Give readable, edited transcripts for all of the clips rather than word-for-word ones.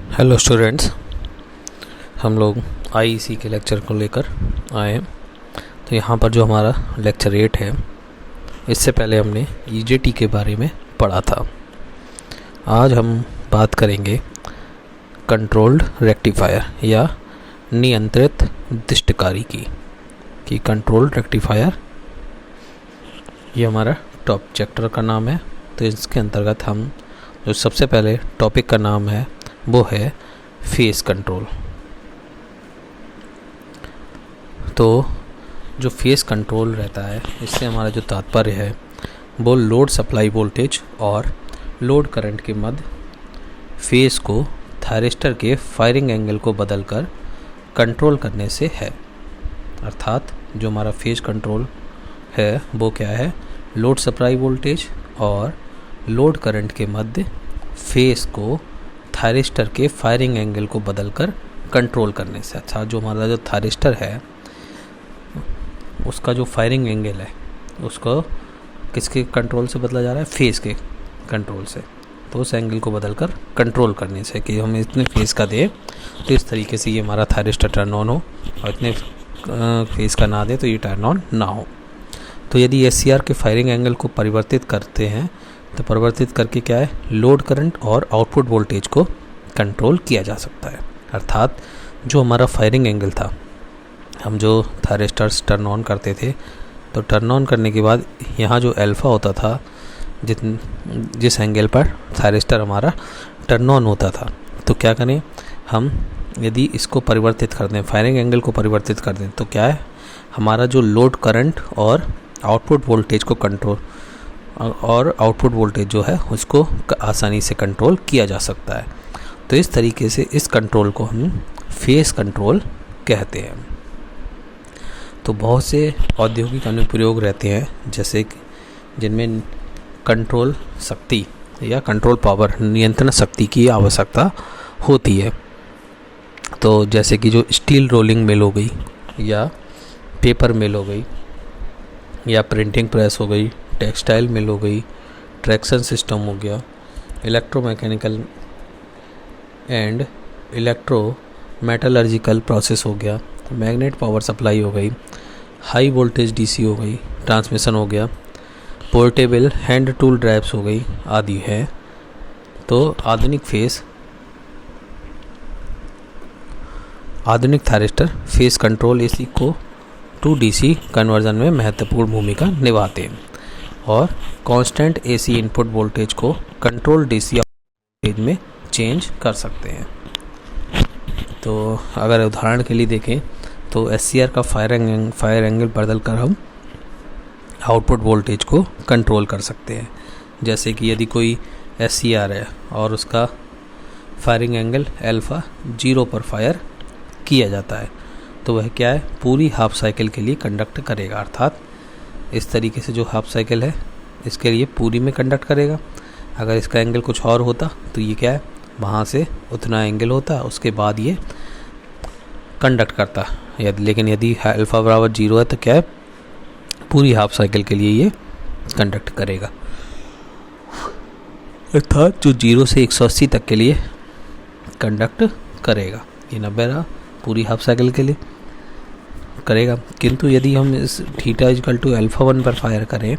Hello students, हम लोग IEC के लेक्चर को लेकर आए हैं। तो यहाँ पर जो हमारा लेक्चर 8 है, इससे पहले हमने ईजेटी के बारे में पढ़ा था। आज हम बात करेंगे कंट्रोल्ड रेक्टिफायर या नियंत्रित दृष्टिकारी की कि कंट्रोल्ड रेक्टिफायर ये हमारा टॉप चैप्टर का नाम है। तो इसके अंतर्गत हम जो सबसे पहले टॉपिक का नाम है वो है फेज कंट्रोल। तो जो फेज कंट्रोल रहता है, इससे हमारा जो तात्पर्य है वो लोड सप्लाई वोल्टेज और लोड करंट के मध्य फेज को थायरिस्टर के फायरिंग एंगल को बदलकर कंट्रोल करने से है। अर्थात जो हमारा फेज कंट्रोल है वो क्या है, लोड सप्लाई वोल्टेज और लोड करंट के मध्य फेज को थायरिस्टर के फायरिंग एंगल को बदलकर कंट्रोल करने से। अच्छा, जो हमारा जो थायरिस्टर है उसका जो फायरिंग एंगल है उसको किसके कंट्रोल से बदला जा रहा है, फेज के कंट्रोल से। तो उस एंगल को बदलकर कंट्रोल करने से कि हम इतने फेज का दें तो इस तरीके से ये हमारा थायरिस्टर टर्न ऑन हो और इतने फेज का ना दे तो ये टर्न ऑन ना हो। तो यदि एससीआर के फायरिंग एंगल को परिवर्तित करते हैं तो परिवर्तित करके क्या है, लोड करंट और आउटपुट वोल्टेज को कंट्रोल किया जा सकता है। अर्थात जो हमारा फायरिंग एंगल था, हम जो थायरिस्टर्स टर्न ऑन करते थे तो टर्न ऑन करने के बाद यहाँ जो अल्फ़ा होता था, जिस एंगल पर थायरिस्टर हमारा टर्न ऑन होता था, तो क्या करें हम, यदि इसको परिवर्तित कर दें, फायरिंग एंगल को परिवर्तित कर दें तो क्या है, हमारा जो लोड करंट और आउटपुट वोल्टेज को कंट्रोल और आउटपुट वोल्टेज जो है उसको आसानी से कंट्रोल किया जा सकता है। तो इस तरीके से इस कंट्रोल को हम फेज कंट्रोल कहते हैं। तो बहुत से औद्योगिक अनुप्रयोग रहते हैं जैसे जिनमें कंट्रोल शक्ति या कंट्रोल पावर, नियंत्रण शक्ति की आवश्यकता होती है। तो जैसे कि जो स्टील रोलिंग मिल हो गई या पेपर मिल हो गई या प्रिंटिंग प्रेस हो गई, टेक्सटाइल मिल हो गई, ट्रैक्शन सिस्टम हो गया, electromechanical and electro metallurgical process हो गया, मैग्नेट पावर सप्लाई हो गई, हाई वोल्टेज डीसी हो गई, ट्रांसमिशन हो गया, पोर्टेबल हैंड टूल ड्राइव्स हो गई आदि है। तो आधुनिक थायरिस्टर फेज कंट्रोल एसी को टू डीसी कन्वर्जन में महत्वपूर्ण भूमिका निभाते हैं और कांस्टेंट एसी इनपुट वोल्टेज को कंट्रोल डीसी वोल्टेज में चेंज कर सकते हैं। तो अगर उदाहरण के लिए देखें तो एससीआर का फायर एंगल बदल कर हम आउटपुट वोल्टेज को कंट्रोल कर सकते हैं। जैसे कि यदि कोई एससीआर है और उसका फायरिंग एंगल अल्फ़ा 0 पर फायर किया जाता है तो वह क्या है, पूरी हाफ साइकिल के लिए कंडक्ट करेगा। अर्थात इस तरीके से जो हाफ साइकिल है इसके लिए पूरी में कंडक्ट करेगा। अगर इसका एंगल कुछ और होता तो ये क्या है, वहाँ से उतना एंगल होता, उसके बाद ये कंडक्ट करता। लेकिन यदि अल्फ़ा बराबर 0 है तो क्या है, पूरी हाफ साइकिल के लिए ये कंडक्ट करेगा। अर्थात जो 0 से 180 तक के लिए कंडक्ट करेगा, ये 90 रहा, पूरी हाफ साइकिल के लिए करेगा। किंतु यदि हम इस थीटा इक्वल टू अल्फ़ा 1 पर फायर करें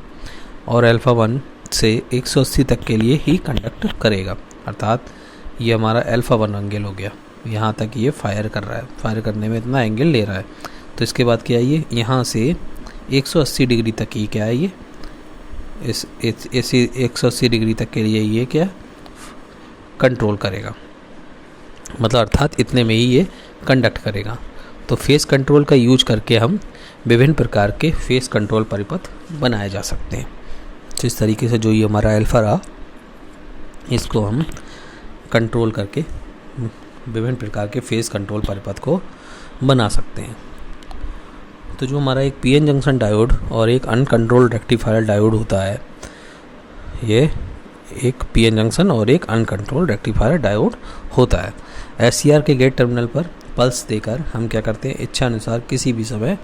और अल्फ़ा 1 से 180 तक के लिए ही कंडक्ट करेगा, अर्थात ये हमारा अल्फ़ा 1 एंगल हो गया, यहाँ तक ये फायर कर रहा है, फायर करने में इतना एंगल ले रहा है। तो इसके बाद क्या है, ये यहाँ से 180 डिग्री तक ही क्या है, ये इस 180 डिग्री तक के लिए ये क्या कंट्रोल करेगा, मतलब अर्थात इतने में ही ये कंडक्ट करेगा। तो फेस कंट्रोल का यूज करके हम विभिन्न प्रकार के फेस कंट्रोल परिपथ बनाए जा सकते हैं। तो इस तरीके से जो ये हमारा अल्फ़ा रहा, इसको हम कंट्रोल करके विभिन्न प्रकार के फेस कंट्रोल परिपथ को बना सकते हैं। तो जो हमारा एक पीएन जंक्शन डायोड और एक अनकंट्रोल्ड रेक्टिफायर डायोड होता है, ये एक पीएन जंक्शन और एक अनकंट्रोल्ड रेक्टिफायर डायोड होता है। एससीआर के गेट टर्मिनल पर पल्स देकर हम क्या करते हैं, इच्छा अनुसार किसी भी समय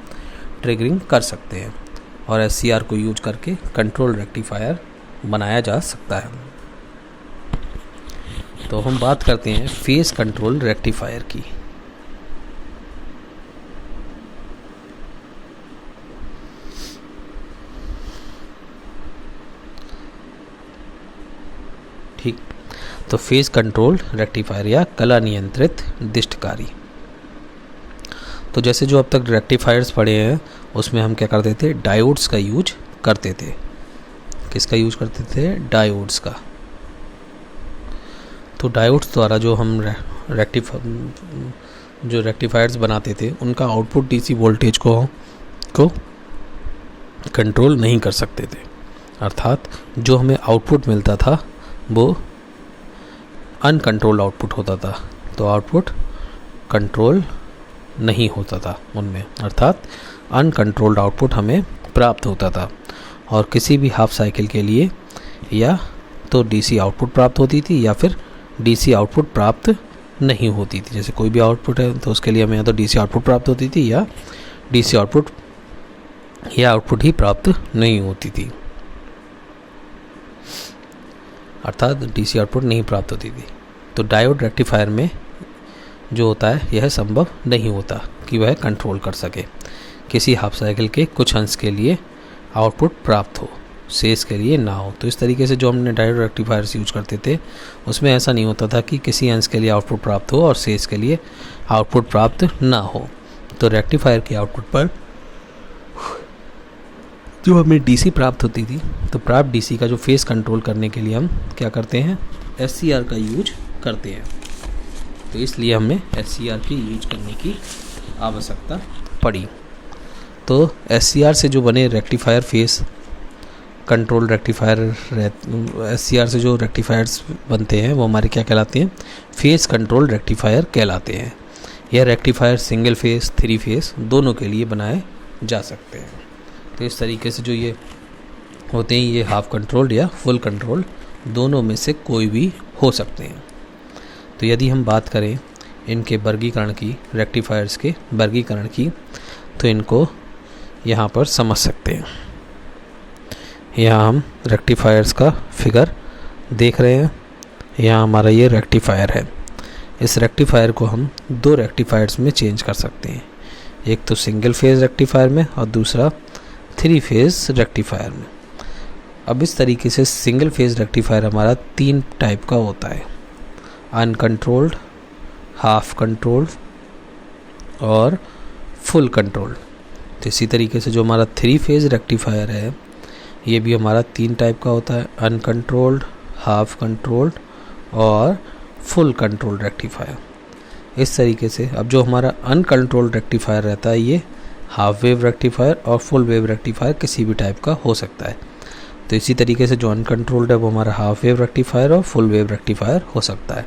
ट्रिगरिंग कर सकते हैं और एससीआर को यूज करके कंट्रोल रेक्टिफायर बनाया जा सकता है। तो हम बात करते हैं फेज कंट्रोल रेक्टिफायर की। ठीक, तो फेज कंट्रोल रेक्टिफायर या कला नियंत्रित दिष्टकारी। तो जैसे जो अब तक रेक्टिफायर्स पढ़े हैं उसमें हम क्या करते थे, डायोड्स का यूज करते थे। किसका यूज करते थे, डायोड्स का। तो डायोड्स द्वारा जो हम रेक्टिफायर्स बनाते थे उनका आउटपुट डीसी वोल्टेज को कंट्रोल नहीं कर सकते थे, अर्थात जो हमें आउटपुट मिलता था वो अनकंट्रोल्ड आउटपुट होता था। तो आउटपुट कंट्रोल नहीं होता था उनमें, अर्थात अनकंट्रोल्ड आउटपुट हमें प्राप्त होता था। और किसी भी हाफ साइकिल के लिए या तो डीसी आउटपुट प्राप्त होती थी या फिर डीसी आउटपुट प्राप्त नहीं होती थी। जैसे कोई भी आउटपुट है तो उसके लिए हमें या तो डीसी आउटपुट प्राप्त होती थी या डीसी आउटपुट या आउटपुट ही प्राप्त नहीं होती थी, अर्थात डीसी आउटपुट नहीं प्राप्त होती थी। तो डायोड रेक्टिफायर में जो होता है यह संभव नहीं होता कि वह कंट्रोल कर सके किसी हाफ साइकिल के कुछ अंश के लिए आउटपुट प्राप्त हो, शेष के लिए ना हो। तो इस तरीके से जो हमने डायोड रेक्टिफायर्स यूज करते थे उसमें ऐसा नहीं होता था कि किसी अंश के लिए आउटपुट प्राप्त हो और शेष के लिए आउटपुट प्राप्त ना हो। तो रेक्टिफायर के आउटपुट पर जो हमें डीसी प्राप्त होती थी, तो प्राप्त डीसी का जो फेस कंट्रोल करने के लिए हम क्या करते हैं, एससीआर का यूज करते हैं। तो इसलिए हमें एससीआर की यूज करने की आवश्यकता पड़ी। तो एससीआर से जो बने rectifier face control rectifier, SCR से जो रेक्टिफायर्स बनते हैं वो हमारे क्या कहलाते हैं, फेस कंट्रोल रेक्टिफायर कहलाते हैं। यह rectifier single phase, three phase दोनों के लिए बनाए जा सकते हैं। तो इस तरीके से जो ये होते हैं ये हाफ कंट्रोल्ड या फुल कंट्रोल दोनों में से कोई भी हो सकते हैं। तो यदि हम बात करें इनके वर्गीकरण की, रेक्टिफायर्स के वर्गीकरण की, तो इनको यहाँ पर समझ सकते हैं। यहाँ हम रेक्टिफायर्स का फिगर देख रहे हैं। यहाँ हमारा ये रेक्टिफायर है। इस रेक्टिफायर को हम दो रेक्टिफायर्स में चेंज कर सकते हैं, एक तो सिंगल फेज रेक्टिफायर में और दूसरा थ्री फेज रेक्टिफायर में। अब इस तरीके से सिंगल फेज रेक्टिफायर हमारा तीन टाइप का होता है, अनकंट्रोल्ड, हाफ कंट्रोल्ड और फुल कंट्रोल्ड। तो इसी तरीके से जो हमारा थ्री फेज रेक्टिफायर है ये भी हमारा तीन टाइप का होता है, अनकंट्रोल्ड, हाफ कंट्रोल्ड और फुल कंट्रोल्ड रेक्टिफायर। इस तरीके से अब जो हमारा अनकंट्रोल्ड रेक्टिफायर रहता है ये हाफ वेव रेक्टिफायर और फुल वेव रेक्टिफायर किसी भी टाइप का हो सकता है। तो इसी तरीके से जो अनकंट्रोल्ड है वो हमारा हाफ वेव रेक्टिफायर और फुल वेव रेक्टिफायर हो सकता है।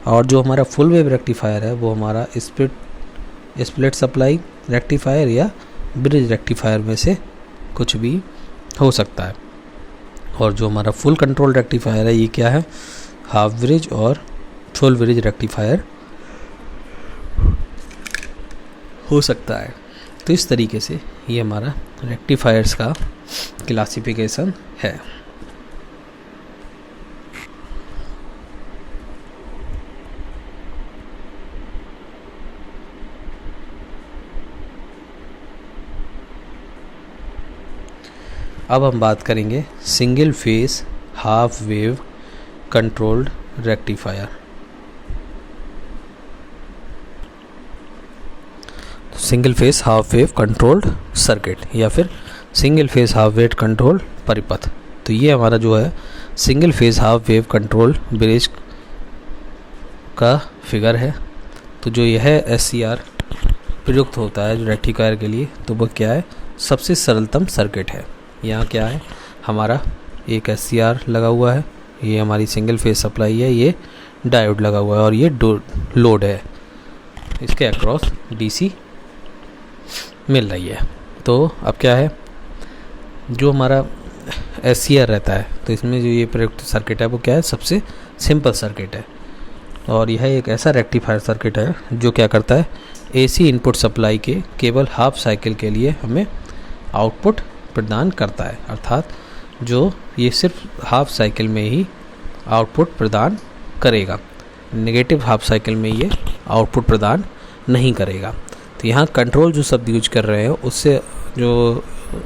और जो हमारा फुल वेव रेक्टिफायर है वो हमारा स्प्लिट सप्लाई रेक्टिफायर या ब्रिज रेक्टिफायर में से कुछ भी हो सकता है। और जो हमारा फुल कंट्रोल रेक्टिफायर है ये क्या है, हाफ ब्रिज और फुल ब्रिज रेक्टिफायर हो सकता है। तो इस तरीके से ये हमारा रेक्टिफायर्स का क्लासिफिकेशन है। अब हम बात करेंगे single phase half wave controlled rectifier. Single phase half wave controlled circuit या फिर single phase half wave control परिपथ। तो ये हमारा जो है single phase half wave control bridge का फिगर है। तो जो यह एससीआर प्रयुक्त होता है जो रेक्टिफायर के लिए, तो वो क्या है, सबसे सरलतम सर्किट है। यहाँ क्या है, हमारा एक एससीआर लगा हुआ है, ये हमारी सिंगल फेज सप्लाई है, ये डायोड लगा हुआ है और ये लोड है, इसके अक्रॉस डीसी मिल रही है। तो अब क्या है, जो हमारा एससीआर रहता है तो इसमें जो ये प्रयुक्त सर्किट है वो क्या है, सबसे सिंपल सर्किट है। और यह एक ऐसा रेक्टिफायर सर्किट है जो क्या करता है, एसी इनपुट सप्लाई के केवल हाफ साइकिल के लिए हमें आउटपुट प्रदान करता है। अर्थात जो ये सिर्फ हाफ साइकिल में ही आउटपुट प्रदान करेगा, नेगेटिव हाफ साइकिल में ये आउटपुट प्रदान नहीं करेगा। तो यहाँ कंट्रोल जो शब्द यूज कर रहे हैं उससे जो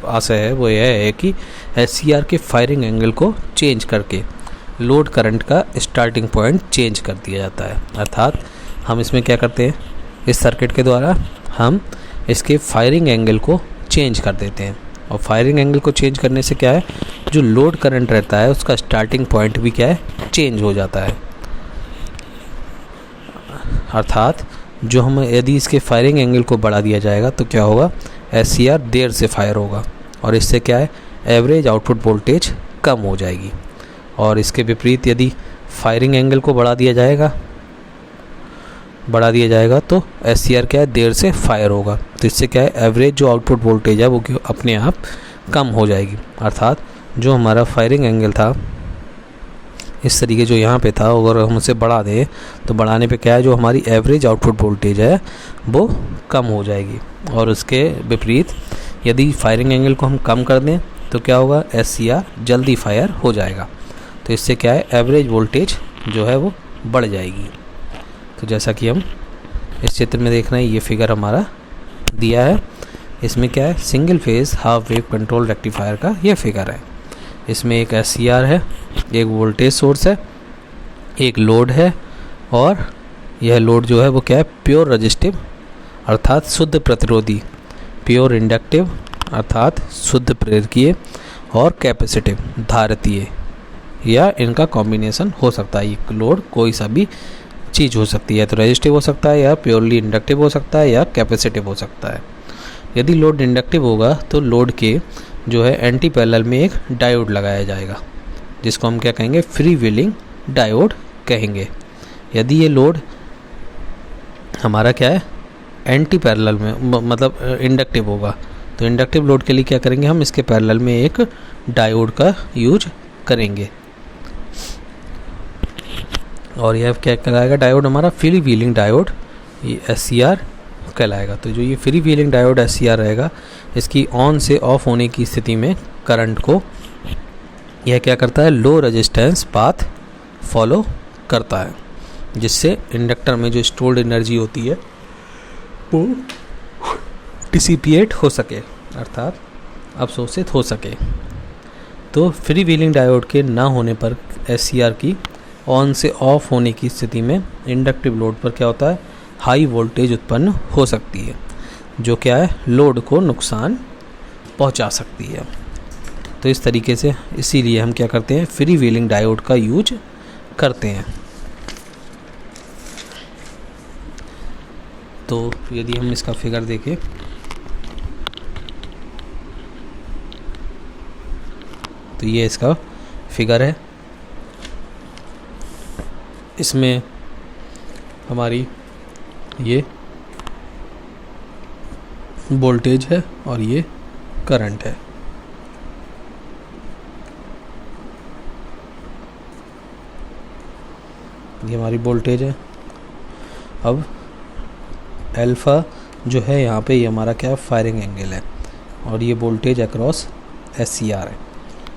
आशय है वो यह है कि SCR के फायरिंग एंगल को चेंज करके लोड करंट का स्टार्टिंग पॉइंट चेंज कर दिया जाता है। अर्थात हम इसमें क्या करते हैं, इस सर्किट के द्वारा हम इसके फायरिंग एंगल को चेंज कर देते हैं, और फायरिंग एंगल को चेंज करने से क्या है, जो लोड करंट रहता है उसका स्टार्टिंग पॉइंट भी क्या है, चेंज हो जाता है। अर्थात जो हम यदि इसके फायरिंग एंगल को बढ़ा दिया जाएगा तो क्या होगा, SCR देर से फायर होगा और इससे क्या है, एवरेज आउटपुट वोल्टेज कम हो जाएगी। और इसके विपरीत यदि फायरिंग एंगल को बढ़ा दिया जाएगा तो SCR क्या है, देर से फायर होगा, तो इससे क्या है, एवरेज जो आउटपुट वोल्टेज है वो अपने आप कम हो जाएगी। अर्थात जो हमारा फायरिंग एंगल था इस तरीके जो यहाँ पे था, अगर हम उसे बढ़ा दें तो बढ़ाने पे क्या है, जो हमारी एवरेज आउटपुट वोल्टेज है वो कम हो जाएगी। और उसके विपरीत यदि फायरिंग एंगल को हम कम कर दें तो क्या होगा, SCR जल्दी फायर हो जाएगा, तो इससे क्या है, एवरेज वोल्टेज जो है वो बढ़ जाएगी। तो जैसा कि हम इस चित्र में देख रहे हैं, ये फिगर हमारा दिया है, इसमें क्या है, single phase half wave control rectifier का ये फिगर है। इसमें एक SCR है, एक वोल्टेज सोर्स है, एक लोड है, और यह लोड जो है वो क्या है, प्योर रजिस्टिव अर्थात शुद्ध प्रतिरोधी, प्योर इंडक्टिव अर्थात शुद्ध प्रेरकीय, और कैपेसिटिव धारितीय, या इनका कॉम्बिनेशन हो सकता है। ये लोड कोई सा भी चीज़ हो सकती है, तो रजिस्टिव हो सकता है, या प्योरली इंडक्टिव हो सकता है, या कैपेसिटिव हो सकता है। यदि लोड इंडक्टिव होगा तो लोड के जो है एंटी पैरेलल में एक डायोड लगाया जाएगा, जिसको हम क्या कहेंगे, फ्री व्हीलिंग डायोड कहेंगे। यदि ये लोड हमारा क्या है, एंटी पैरेलल में मतलब इंडक्टिव होगा, तो इंडक्टिव लोड के लिए क्या करेंगे, हम इसके पैरेलल में एक डायोड का यूज करेंगे, और यह क्या कहलाएगा, डायोड हमारा फ्री व्हीलिंग डायोड, ये SCR कहलाएगा। तो जो ये फ्री व्हीलिंग डायोड SCR रहेगा, इसकी ऑन से ऑफ होने की स्थिति में करंट को यह क्या करता है, लो रेजिस्टेंस पाथ फॉलो करता है, जिससे इंडक्टर में जो स्टोर्ड एनर्जी होती है वो डिसिपिएट हो सके, अर्थात अवशोषित हो सके। तो फ्री व्हीलिंग डायोड के ना होने पर SCR की ऑन से ऑफ होने की स्थिति में इंडक्टिव लोड पर क्या होता है, हाई वोल्टेज उत्पन्न हो सकती है, जो क्या है, लोड को नुकसान पहुंचा सकती है। तो इस तरीके से इसीलिए हम क्या करते हैं, फ्री व्हीलिंग डायोड का यूज करते हैं। तो यदि हम इसका फिगर देखें तो ये इसका फिगर है, इसमें हमारी ये वोल्टेज है और ये करंट है। ये हमारी वोल्टेज है। अब अल्फ़ा जो है यहाँ पे, ये हमारा क्या है, फायरिंग एंगल है, और ये वोल्टेज अक्रॉस SCR है,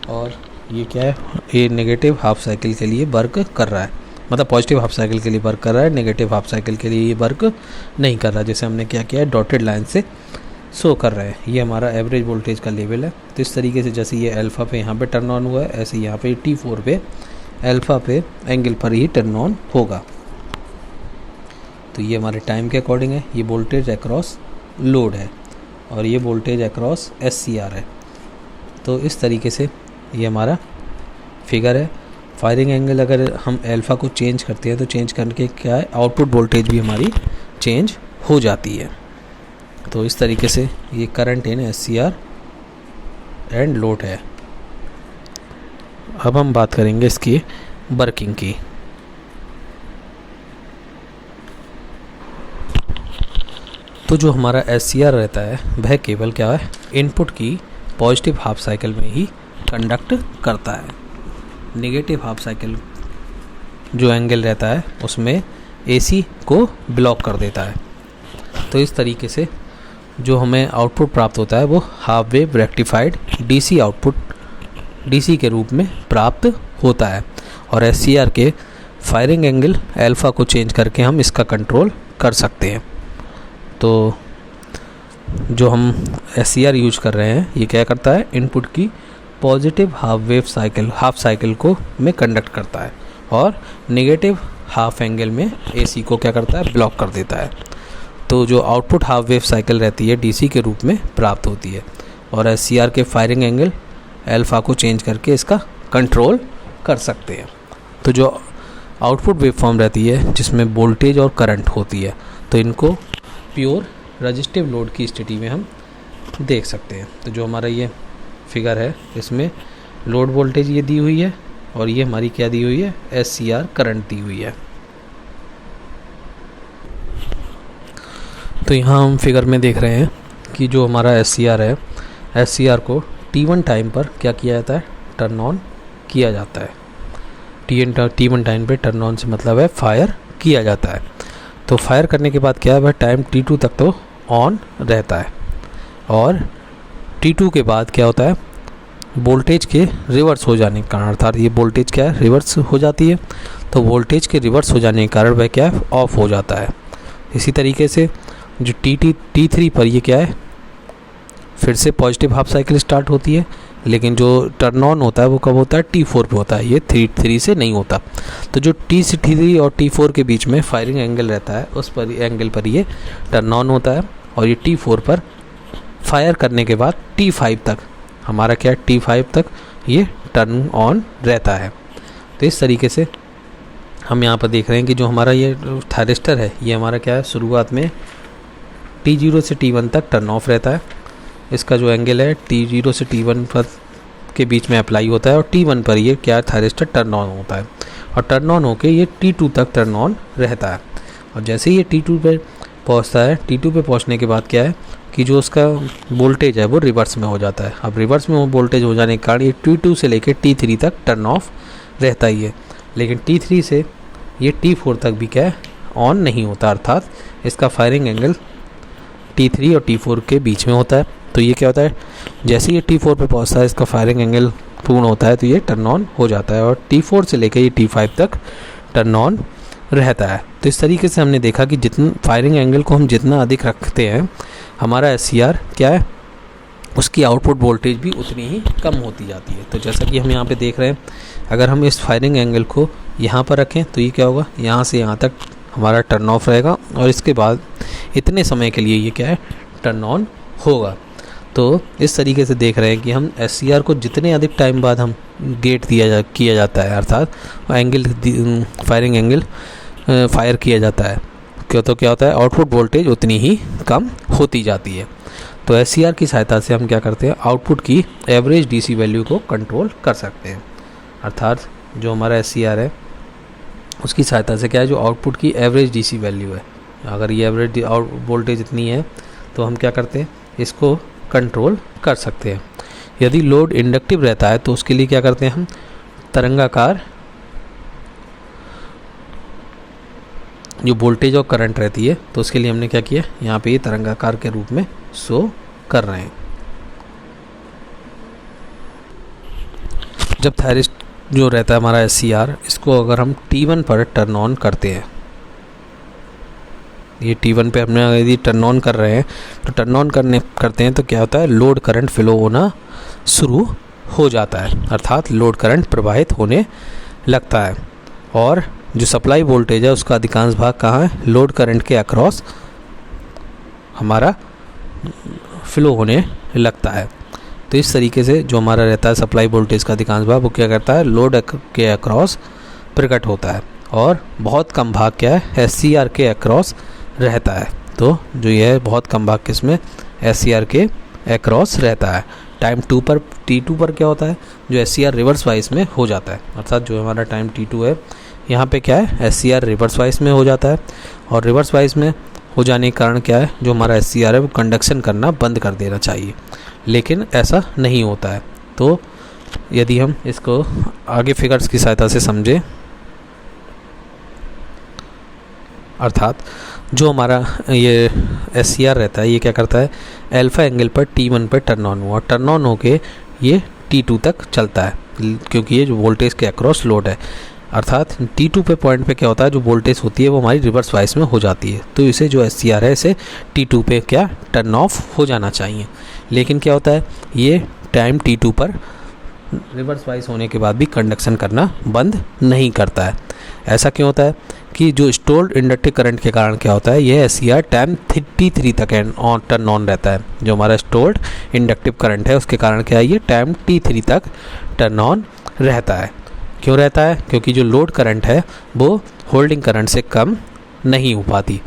और ये क्या है, ये नेगेटिव हाफ साइकिल के लिए वर्क कर रहा है, मतलब पॉजिटिव हाफ साइकिल के लिए वर्क कर रहा है, नेगेटिव हाफ साइकिल के लिए ये वर्क नहीं कर रहा, जैसे हमने क्या किया है, डॉटेड लाइन से शो कर रहा है। ये हमारा एवरेज वोल्टेज का लेवल है। तो इस तरीके से जैसे ये अल्फ़ा पे यहाँ पे टर्न ऑन हुआ है, ऐसे यहाँ पे T4 पे अल्फ़ा पे एंगल पर ही टर्न ऑन होगा। तो ये हमारे टाइम के अकॉर्डिंग है, ये वोल्टेज अक्रॉस लोड है और ये वोल्टेज अक्रॉस SCR है। तो इस तरीके से ये हमारा फिगर है। फायरिंग एंगल अगर हम अल्फ़ा को चेंज करते हैं तो चेंज करके क्या है, आउटपुट वोल्टेज भी हमारी चेंज हो जाती है। तो इस तरीके से ये current in SCR and load है। अब हम बात करेंगे इसकी वर्किंग की। तो जो हमारा SCR रहता है वह केवल क्या है, इनपुट की पॉजिटिव हाफ साइकिल में ही कंडक्ट करता है। नेगेटिव हाफ साइकिल जो एंगल रहता है उसमें AC को ब्लॉक कर देता है। तो इस तरीके से जो हमें आउटपुट प्राप्त होता है वो half wave rectified DC output DC के रूप में प्राप्त होता है। और SCR के फायरिंग एंगल अल्फ़ा को चेंज करके हम इसका कंट्रोल कर सकते हैं। तो जो हम SCR यूज कर रहे हैं ये क्या करता है, इनपुट की पॉजिटिव हाफ साइकिल को में कंडक्ट करता है और नेगेटिव हाफ एंगल में AC को क्या करता है, ब्लॉक कर देता है। तो जो आउटपुट हाफ वेव साइकिल रहती है DC के रूप में प्राप्त होती है और SCR के फायरिंग एंगल अल्फ़ा को चेंज करके इसका कंट्रोल कर सकते हैं। तो जो आउटपुट वेव फॉर्म रहती है जिसमें वोल्टेज और करंट होती है, तो इनको प्योर रजिस्टिव लोड की स्थिति में हम देख सकते हैं। तो जो हमारा ये फिगर है इसमें लोड वोल्टेज ये दी हुई है और ये हमारी क्या दी हुई है, SCR करंट दी हुई है। तो यहाँ हम फिगर में देख रहे हैं कि जो हमारा SCR है, SCR को T1 टाइम पर क्या किया जाता है, टर्न ऑन किया जाता है। T1 टाइम पे टर्न ऑन से मतलब है फायर किया जाता है। तो फायर करने के बाद क्या है, वह टाइम T2 तक तो ऑन रहता है और T2 के बाद क्या होता है, वोल्टेज के रिवर्स हो जाने के कारण, अर्थात ये वोल्टेज क्या है, रिवर्स हो जाती है। तो वोल्टेज के रिवर्स हो जाने के कारण वह क्या है, ऑफ हो जाता है। इसी तरीके से जो T3 पर ये क्या है, फिर से पॉजिटिव हाफ साइकिल स्टार्ट होती है, लेकिन जो टर्न ऑन होता है वो कब होता है, T4 पे होता है, ये T3 से नहीं होता। तो जो T3 और T4 के बीच में फायरिंग एंगल रहता है उस पर एंगल पर ये टर्न ऑन होता है और ये T4 पर फायर करने के बाद T5 तक हमारा क्या है, T5 तक ये टर्न ऑन रहता है। तो इस तरीके से हम यहाँ पर देख रहे हैं कि जो हमारा ये थायरिस्टर है ये हमारा क्या है, शुरुआत में T0 से T1 तक टर्न ऑफ रहता है। इसका जो एंगल है T0 से T1 पर के बीच में अप्लाई होता है और T1 पर ये क्या थायरिस्टर टर्न ऑन होता है और टर्न ऑन होके ये T2 तक टर्न ऑन रहता है। और जैसे ही ये T2 पे पहुंचता है, T2 पे पहुंचने के बाद क्या है कि जो उसका वोल्टेज है वो रिवर्स में हो जाता है। अब रिवर्स में वो वोल्टेज हो जाने के कारण ये T2 से लेकर T3 तक टर्न ऑफ रहता ही है, लेकिन T3 से ये T4 तक भी क्या है, ऑन नहीं होता, अर्थात इसका फायरिंग एंगल T3 और T4 के बीच में होता है। तो ये क्या होता है, जैसे ये T4 पे पहुंचता है इसका फायरिंग एंगल पूर्ण होता है तो ये टर्न ऑन हो जाता है और T4 से लेकर ये T5 तक टर्न ऑन रहता है। तो इस तरीके से हमने देखा कि जितना फायरिंग एंगल को हम जितना अधिक रखते हैं, हमारा SCR क्या है, उसकी आउटपुट वोल्टेज भी उतनी ही कम होती जाती है। तो जैसा कि हम यहाँ पे देख रहे हैं, अगर हम इस फायरिंग एंगल को यहाँ पर रखें तो ये क्या होगा, यहाँ से यहाँ तक हमारा टर्न ऑफ रहेगा और इसके बाद इतने समय के लिए ये क्या है, टर्न ऑन होगा। तो इस तरीके से देख रहे हैं कि हम SCR को जितने अधिक टाइम बाद हम गेट किया जाता है, अर्थात एंगल फायरिंग एंगल फायर किया जाता है, तो क्या होता है, आउटपुट वोल्टेज उतनी ही कम होती जाती है। तो SCR की सहायता से हम क्या करते हैं, आउटपुट की एवरेज DC वैल्यू को कंट्रोल कर सकते हैं। अर्थात जो हमारा SCR है उसकी सहायता से क्या है, जो आउटपुट की एवरेज DC वैल्यू है, अगर ये एवरेज वोल्टेज इतनी है तो हम क्या करते हैं, इसको कंट्रोल कर सकते हैं। यदि लोड इंडक्टिव रहता है तो उसके लिए क्या करते हैं, हम तरंगाकार जो वोल्टेज और करंट रहती है तो उसके लिए हमने क्या किया, यहाँ पे ये तरंगाकार के रूप में शो कर रहे हैं। जब थायरिस्ट जो रहता है हमारा SCR, इसको अगर हम T1 पर टर्न ऑन करते हैं, ये T1 पे हमने यदि टर्न ऑन कर रहे हैं तो टर्न ऑन करते हैं तो क्या होता है, लोड करंट फ्लो होना शुरू हो जाता है, अर्थात लोड करंट प्रवाहित होने लगता है और जो सप्लाई वोल्टेज है उसका अधिकांश भाग कहाँ है, लोड करंट के अक्रॉस हमारा फ्लो होने लगता है। तो इस तरीके से जो हमारा रहता है सप्लाई वोल्टेज का अधिकांश भाग वो क्या करता है, लोड के अक्रॉस प्रकट होता है और बहुत कम भाग क्या है, SCR के अक्रॉस रहता है। तो जो ये है बहुत कम भाग किसमें, SCR के अक्रॉस रहता है। टाइम T2 पर क्या होता है, जो SCR रिवर्स वाइज में हो जाता है, अर्थात जो हमारा टाइम T2 है यहाँ पे क्या है, SCR रिवर्स वाइज में हो जाता है और रिवर्स वाइज में हो जाने के कारण क्या है, जो हमारा SCR है वो कंडक्शन करना बंद कर देना चाहिए, लेकिन ऐसा नहीं होता है। तो यदि हम इसको आगे फिगर्स की सहायता से समझें, अर्थात जो हमारा ये SCR रहता है ये क्या करता है, अल्फ़ा एंगल पर T1 पर टर्न ऑन हुआ, टर्न ऑन होके ये T2 तक चलता है, क्योंकि ये जो वोल्टेज के अक्रॉस लोड है। अर्थात T2 पे पॉइंट पे क्या होता है, जो वोल्टेज होती है वो हमारी रिवर्स वाइस में हो जाती है, तो इसे जो SCR है इसे T2 पे क्या टर्न ऑफ हो जाना चाहिए। लेकिन क्या होता है, ये टाइम T2 पर रिवर्स वाइस होने के बाद भी कंडक्शन करना बंद नहीं करता है। ऐसा क्यों होता है कि जो स्टोर्ड इंडक्टिव करंट के कारण क्या होता है, ये SCR टाइम T3 तक टर्न ऑन रहता है। जो हमारा स्टोर्ड इंडक्टिव करंट है उसके कारण क्या है, ये टाइम T3 तक टर्न ऑन रहता है। क्यों रहता है, क्योंकि जो लोड करंट है वो होल्डिंग करंट से कम नहीं हो पाती,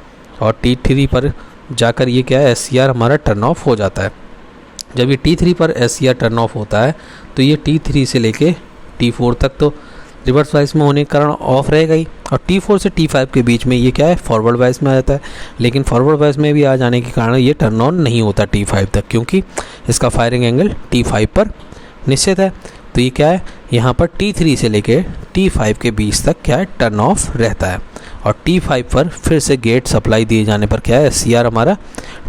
और T3 पर जाकर ये क्या है, SCR हमारा टर्न ऑफ हो जाता है। जब ये T3 पर SCR टर्न ऑफ होता है तो ये T3 से लेके T4 तक तो रिवर्स वाइस में होने के कारण ऑफ रहेगा ही, और T4 से T5 के बीच में ये क्या है, फॉरवर्ड वाइस में आ जाता है। लेकिन फॉरवर्ड वाइस में भी आ जाने के कारण ये टर्न ऑन नहीं होता T5 तक, क्योंकि इसका फायरिंग एंगल T5 पर निश्चित है। तो ये क्या है, यहाँ पर T3 से लेके T5 के बीच तक क्या है, टर्न ऑफ रहता है, और T5 पर फिर से गेट सप्लाई दिए जाने पर क्या है, SCR हमारा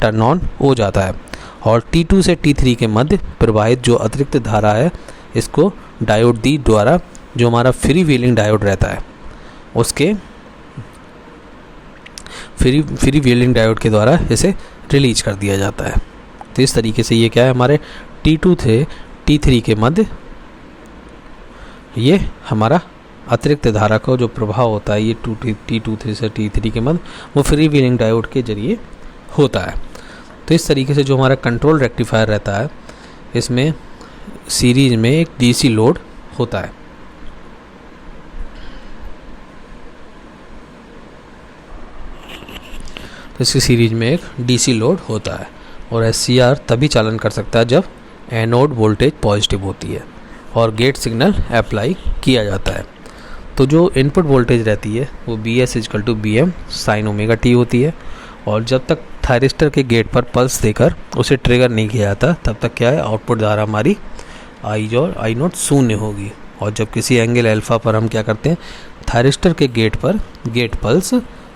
टर्न ऑन हो जाता है। और T2 से T3 के मध्य प्रवाहित जो अतिरिक्त धारा है, इसको डायोड डी द्वारा, जो हमारा फ्री व्हीलिंग डायोड रहता है उसके फ्री व्हीलिंग डायोड के द्वारा इसे रिलीज कर दिया जाता है। तो इस तरीके से ये क्या है, हमारे T2 से T3 के मध्य ये हमारा अतिरिक्त धारा का जो प्रभाव होता है, ये T2 से T3 के मध्य वो फ्री व्हीलिंग डायोड के जरिए होता है। तो इस तरीके से जो हमारा कंट्रोल रेक्टिफायर रहता है, इसमें सीरीज में एक DC लोड होता है। तो इसकी सीरीज में एक DC लोड होता है, और SCR तभी चालन कर सकता है जब एनोड वोल्टेज पॉजिटिव होती है और गेट सिग्नल अप्लाई किया जाता है। तो जो इनपुट वोल्टेज रहती है वो BS = BM sin ωt होती है, और जब तक थायरिस्टर के गेट पर पल्स देकर उसे ट्रिगर नहीं किया जाता तब तक क्या है, आउटपुट धारा हमारी I0 शून्य होगी। और जब किसी एंगल अल्फा पर हम क्या करते हैं, थायरिस्टर के गेट पर गेट पल्स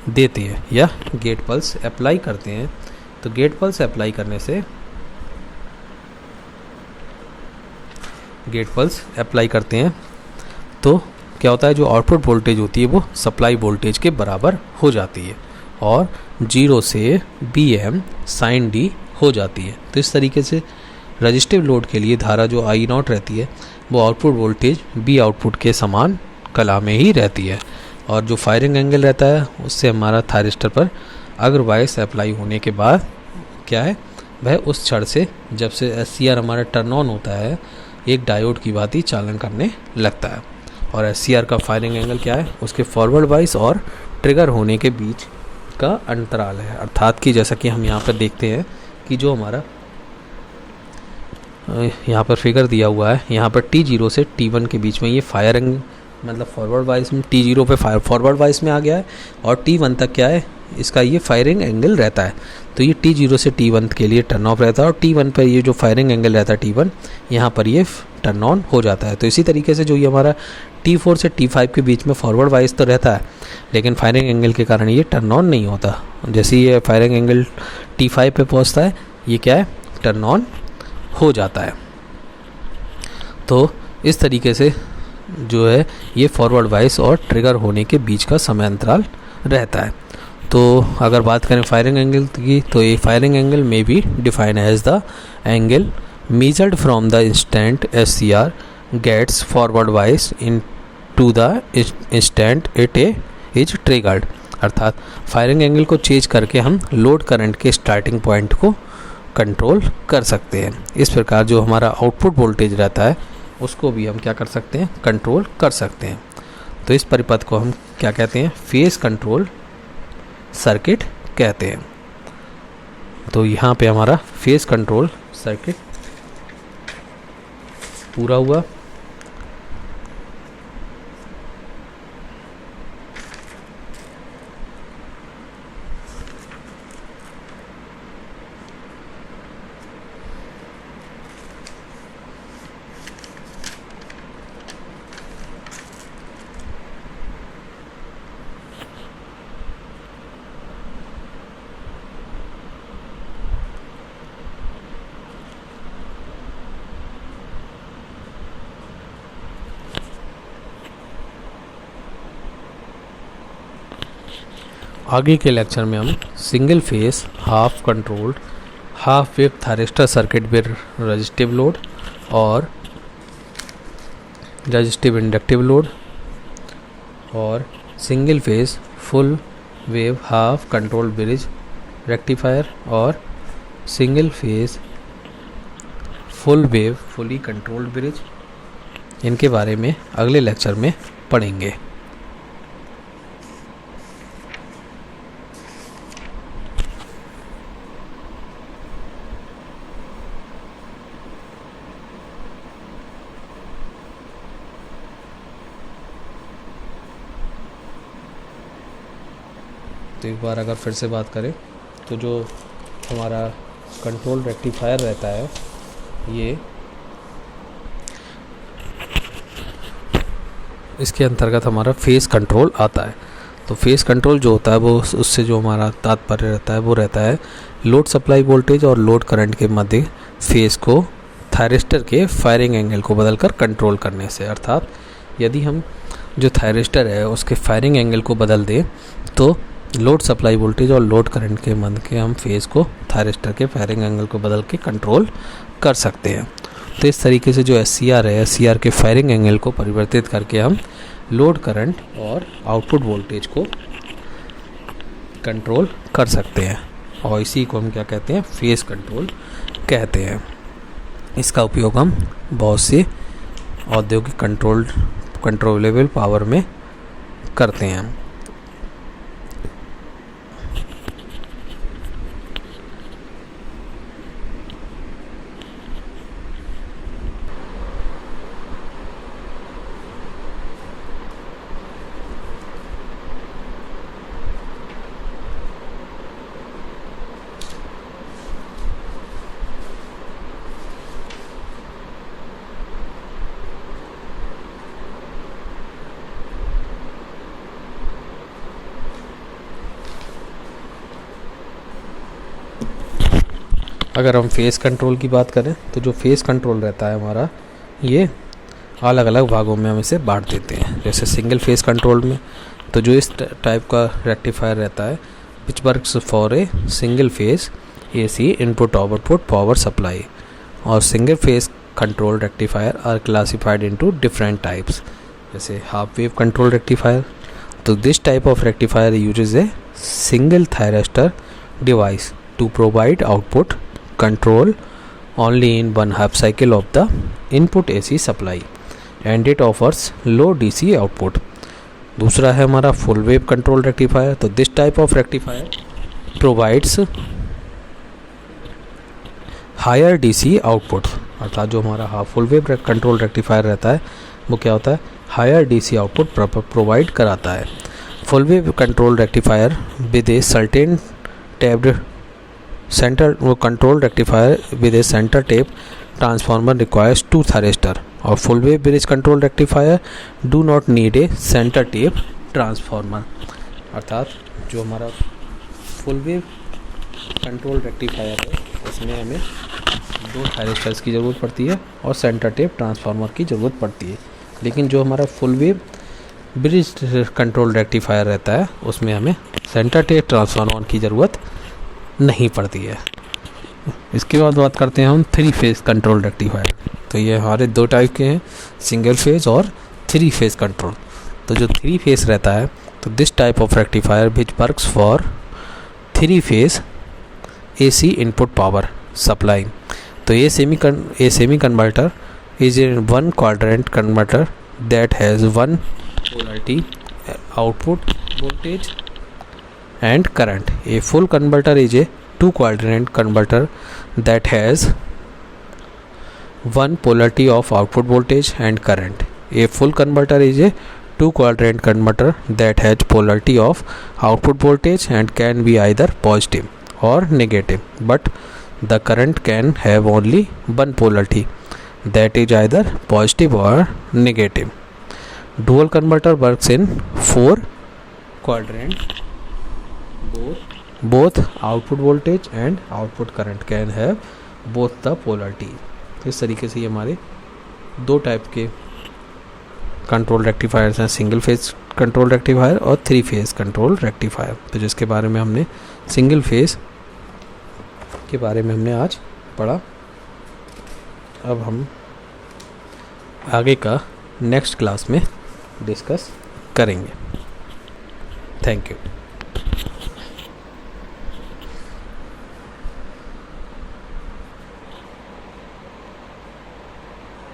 देते हैं या गेट पल्स अप्लाई करते हैं, तो गेट पल्स अप्लाई करने से गेट पल्स अप्लाई करते हैं तो क्या होता है, जो आउटपुट वोल्टेज होती है वो सप्लाई वोल्टेज के बराबर हो जाती है और 0 से BM sin D हो जाती है। तो इस तरीके से रजिस्टिव लोड के लिए धारा जो I0 रहती है वो आउटपुट वोल्टेज B आउटपुट के समान कला में ही रहती है, और जो फायरिंग एंगल रहता है उससे हमारा थायरिस्टर पर अगर वाइस अप्लाई होने के बाद क्या है, वह उस क्षण से जब से SCR हमारा टर्न ऑन होता है एक डायोड की भांति चालन करने लगता है। और SCR का फायरिंग एंगल क्या है, उसके फॉरवर्ड वाइस और ट्रिगर होने के बीच का अंतराल है। अर्थात कि जैसा कि हम यहाँ पर देखते हैं कि जो हमारा यहाँ पर फिगर दिया हुआ है, यहाँ पर T0 से T1 के बीच में ये फायरिंग मतलब फॉरवर्ड वाइस में T0 पे फॉरवर्ड वाइस में आ गया है, और T1 तक क्या है, इसका ये फायरिंग एंगल रहता है। तो ये T0 से T1 के लिए टर्न ऑफ रहता है, और T1 पर ये जो फायरिंग एंगल रहता है T1, यहाँ पर ये टर्न ऑन हो जाता है। तो इसी तरीके से जो ये हमारा T4 से T5 के बीच में फॉरवर्ड वाइस तो रहता है, लेकिन फायरिंग एंगल के कारण ये टर्न ऑन नहीं होता। जैसे ये फायरिंग एंगल T5 पे पहुँचता है, ये क्या है, टर्न ऑन हो जाता है। तो इस तरीके से जो है ये फॉरवर्ड वाइस और ट्रिगर होने के बीच का समय अंतराल रहता है। तो अगर बात करें फायरिंग एंगल की, तो ये फायरिंग एंगल में be defined as the angle measured from the instant SCR gets forward wise into the instant it is triggered। अर्थात फायरिंग एंगल को चेंज करके हम लोड करंट के स्टार्टिंग पॉइंट को कंट्रोल कर सकते हैं। इस प्रकार जो हमारा आउटपुट वोल्टेज रहता है उसको भी हम क्या कर सकते हैं, कंट्रोल कर सकते हैं। तो इस परिपथ को हम क्या कहते हैं, फेज कंट्रोल सर्किट कहते हैं। तो यहाँ पे हमारा फेज कंट्रोल सर्किट पूरा हुआ। आगे के लेक्चर में हम single phase half controlled half wave thyristor circuit with resistive load और रजिस्टिव इंडक्टिव लोड और single phase full wave half controlled bridge rectifier और single phase full wave fully controlled bridge, इनके बारे में अगले लेक्चर में पढ़ेंगे। तो एक बार अगर फिर से बात करें तो जो हमारा कंट्रोल रेक्टिफायर रहता है ये इसके अंतर्गत हमारा फेस कंट्रोल आता है। तो फेस कंट्रोल जो होता है वो उससे जो हमारा तात्पर्य रहता है वो रहता है लोड सप्लाई वोल्टेज और लोड करंट के मध्य फेस को थायरिस्टर के फायरिंग एंगल को बदलकर कंट्रोल करने से। अर्थात यदि हम जो थायरिस्टर है उसके फायरिंग एंगल को बदल दें तो लोड सप्लाई वोल्टेज और लोड करंट के मध्य के हम फेस को थायरिस्टर के फायरिंग एंगल को बदल के कंट्रोल कर सकते हैं। तो इस तरीके से जो SCR है SCR के फायरिंग एंगल को परिवर्तित करके हम लोड करंट और आउटपुट वोल्टेज को कंट्रोल कर सकते हैं और इसी को हम क्या कहते हैं, फेस कंट्रोल कहते हैं। इसका उपयोग हम बहुत से औद्योगिक कंट्रोलेबल पावर में करते हैं। अगर हम फेस कंट्रोल की बात करें तो जो फेस कंट्रोल रहता है हमारा ये अलग अलग भागों में हम इसे बांट देते हैं। जैसे सिंगल फेस कंट्रोल में तो जो इस टाइप का रेक्टिफायर रहता है which works for a single phase AC input output power supply और single phase control rectifier are classified into different types. जैसे हाफ वेव कंट्रोल रेक्टिफायर, तो this type of rectifier uses a single thyristor device to provide output control only in one half cycle of the input AC supply and it offers low DC output। दूसरा है हमारा full wave control rectifier. तो this type of rectifier provides higher DC output. अर्थात जो हमारा half full wave control rectifier रहता है वो क्या होता है, हायर DC आउटपुट प्रोवाइड कराता है। Full wave control rectifier with a certain tapped centre control rectifier with a centre tap transformer requires 2 thyristor और full wave bridge control rectifier do not need a centre tap transformer. अर्थात जो हमारा full wave control rectifier है उसमें हमें 2 thyristors की ज़रूरत पड़ती है और सेंटर टेप ट्रांसफार्मर की ज़रूरत पड़ती है। लेकिन जो हमारा full wave bridge control rectifier रहता है उसमें हमें सेंटर टेप ट्रांसफार्मर की ज़रूरत नहीं पड़ती है। इसके बाद बात करते हैं हम 3 फेस कंट्रोल रेक्टिफायर। तो ये हमारे 2 टाइप के हैं, सिंगल फेस और 3 फेस कंट्रोल। तो जो 3 फेस रहता है तो this type of rectifier which works for 3 face AC input power supply. तो ये semi converter is a 1 quadrant converter that has 1 polarity output voltage and current. A full converter is a 2 quadrant converter that has 1 polarity of output voltage and current. A full converter is a 2 quadrant converter that has polarity of output voltage and can be either positive or negative, but the current can have only one polarity that is either positive or negative. Dual converter works in 4 quadrant. Both output voltage and output current can have both the polarity। तो इस तरीके से ये हमारे 2 type के control rectifiers हैं, single phase control rectifier और 3 phase control rectifier. तो जिसके बारे में हमने सिंगल फेज़ के बारे में हमने आज पढ़ा। अब हम आगे का नेक्स्ट क्लास में डिस्कस करेंगे। Thank you.